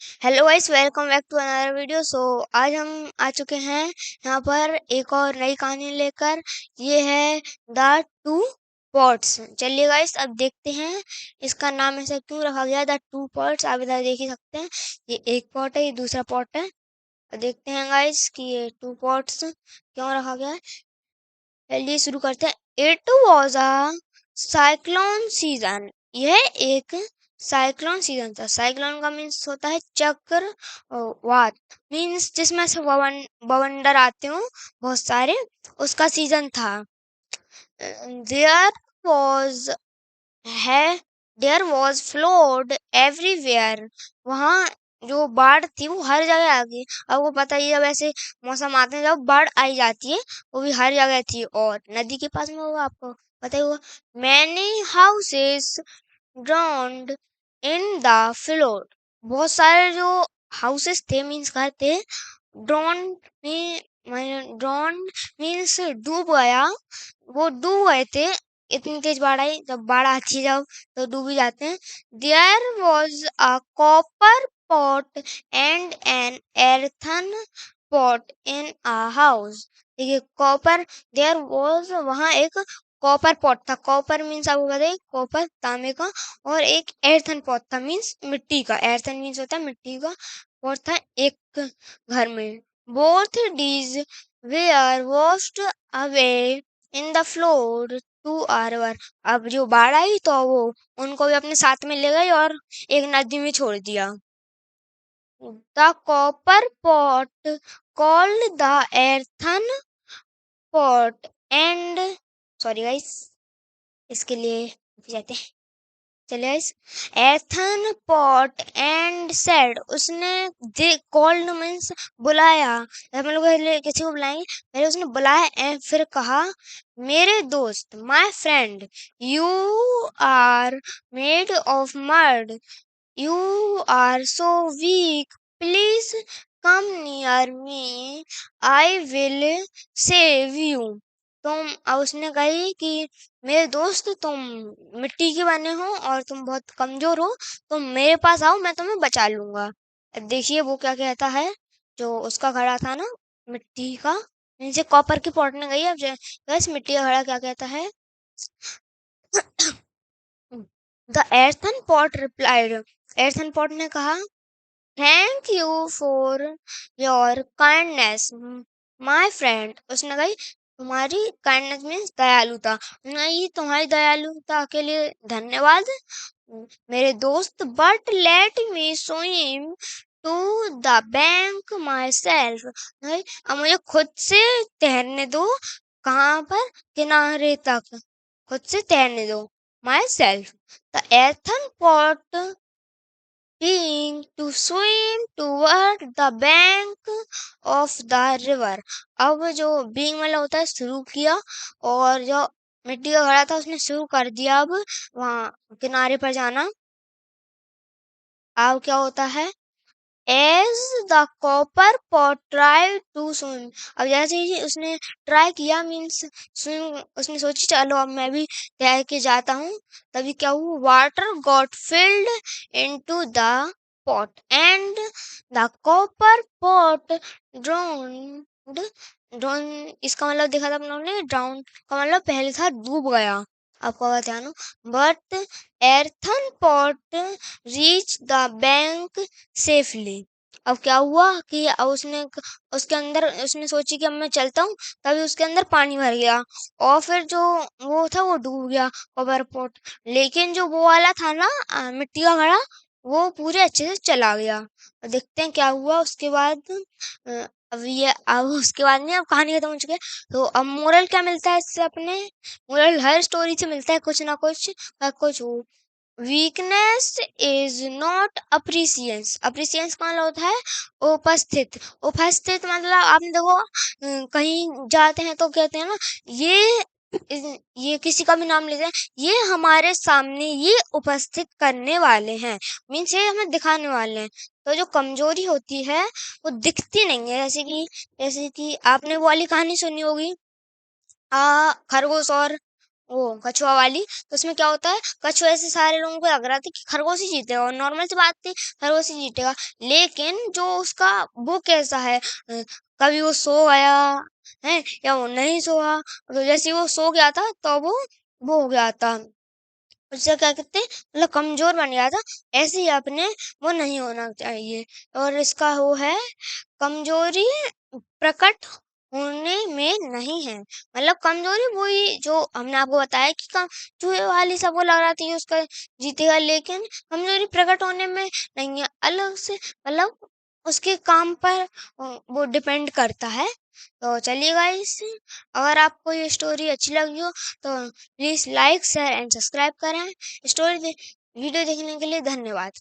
Hello guys, welcome back to another video. आज हम आ चुके हैं यहाँ पर एक और नई कहानी लेकर। ये है द टू पॉट्स। चलिए गाइस, अब देखते हैं इसका नाम ऐसा क्यों रखा गया, द टू पॉट्स। आप इधर देख ही सकते हैं, ये एक पॉट है, ये दूसरा पॉट है। अब देखते हैं गाइस कि ये टू पॉट्स क्यों रखा गया है। चलिए शुरू करते हैं। It was a cyclone season. यह एक साइक्लोन सीजन था। साइक्लोन का मीन्स होता है चक्र वात, मीन्स जिसमें से बवंडर आते हो बहुत सारे, उसका सीजन था। देयर वॉज है देयर वॉज फ्लोड एवरीवेयर। वहाँ जो बाढ़ थी वो हर जगह आ गई। अब वो पता ही है, जब ऐसे मौसम आते हैं जब बाढ़ आई जाती है, वो भी हर जगह थी। और नदी के पास में होगा, आपको पता ही होगा। Many houses ड्राउन्ड in the flowed. बहुत सारे जो हाउसेस थे, मीन्स घर थे, ड्रोन में ड्रोन मीन्स डूब गया, वो डूब गए थे। इतनी तेज बाढ़ आई, जब बाढ़ आती है जब, तो डूब ही जाते हैं। There was a copper pot and an earthen pot in a house. देखिए कॉपर, देयर वॉज, वहाँ एक कॉपर पॉट था। कॉपर मीन्स आपको पता है, कॉपर तांबे का। और एक एर्थन पॉट था, मीन्स मिट्टी का। एर्थन मीन्स होता है मिट्टी का पॉट था एक घर में। Both these were washed away in the floor to a river. अब जो बाढ़ आई तो वो उनको भी अपने साथ में ले गई और एक नदी में छोड़ दिया। The copper pot called the earthen pot and, sorry guys, इसके लिए जाते हैं। चलिए guys, earthen pot and said, उसने दे कॉल्ड मीन्स बुलाया। हम लोग पहले किसी को बुलाएंगे, पहले उसने बुलाया एंड फिर कहा, मेरे दोस्त, my friend, you are made of mud, you are so weak, please come near me, I will save you. अब उसने कही कि मेरे दोस्त, तुम मिट्टी के बने हो और तुम बहुत कमजोर हो, तुम मेरे पास आओ, मैं तुम्हें बचा लूंगा। अब देखिए वो क्या कहता है, जो उसका घड़ा था ना मिट्टी का, नीचे कॉपर की पॉट में गई। अब बस मिट्टी का घड़ा क्या कहता है, the earthen pot replied, एर्थन pot ने कहा, thank you for your kindness my friend. उसने कही, तुम्हारी काइंडनेस मीन्स दयालुता, नहीं, तुम्हारी दयालुता के लिए धन्यवाद मेरे दोस्त। But let me swim to the bank myself, अब मुझे खुद से तैरने दो। कहाँ पर, किनारे तक, खुद से तैरने दो। Myself, the earthen pot being to swim toward the bank of the river। अब जो being वाला होता है शुरू किया, और जो मिट्टी का घड़ा था उसने शुरू कर दिया अब वहाँ किनारे पर जाना। अब क्या होता है, as the copper pot try to swim, अब जैसे ही उसने ट्राई किया मीन्स स्विम, उसने सोची चलो अब मैं भी तैर के जाता हूँ। तभी क्या हुआ, water got field into the pot and the copper pot ड्राउन्ड। Drown इसका मतलब देखा था हम लोगों ने, ड्राउन का मतलब पहले था डूब गया, आपको अगर ध्यान हो। But earthen pot reach the bank safely. अब क्या हुआ कि अब उसके अंदर उसने सोची कि अब मैं चलता हूँ, तभी उसके अंदर पानी भर गया और फिर जो वो था वो डूब गया कवर पॉट। लेकिन जो वो वाला था ना मिट्टी का घड़ा, वो पूरे अच्छे से चला गया। और देखते हैं क्या हुआ उसके बाद। अब उसके बाद नहीं, अब कहानी खत्म हो चुकी है। तो अब मोरल क्या मिलता है इससे अपने, मोरल हर स्टोरी से मिलता है कुछ ना कुछ, कुछ हो। Weakness is not appreciance. Appreciance का मतलब होता है उपस्थित। उपस्थित मतलब आपने देखो कहीं जाते हैं तो कहते हैं ना, ये ये किसी का भी नाम लेते हैं, ये हमारे सामने ये उपस्थित करने वाले हैं, मीन्स ये हमें दिखाने वाले हैं। तो जो कमजोरी होती है वो दिखती नहीं है। जैसे कि आपने वो वाली कहानी सुनी होगी, खरगोश और वो कछुआ वाली, तो उसमें क्या होता है, कछुए से सारे लोगों को लग रहा था कि खरगोश ही जीतेगा, और नॉर्मल सी बात थी खरगोश ही जीतेगा। लेकिन जो उसका वो कैसा है, कभी वो सो गया है या वो नहीं सोया, तो जैसे ही वो सो गया था तो वो हो गया था, उससे क्या कहते हैं, मतलब कमजोर बन गया था। ऐसे ही अपने वो नहीं होना चाहिए। और इसका वो है, कमजोरी प्रकट होने में नहीं है, मतलब कमजोरी वही जो हमने आपको बताया कि कम चूहे वाली सबको लग रहा था कि उसका जीतेगा, लेकिन कमजोरी प्रकट होने में नहीं है, अलग से मतलब उसके काम पर वो डिपेंड करता है। तो चलिए गाइस, अगर आपको ये स्टोरी अच्छी लगी हो तो please like share and subscribe करें। वीडियो देखने के लिए धन्यवाद।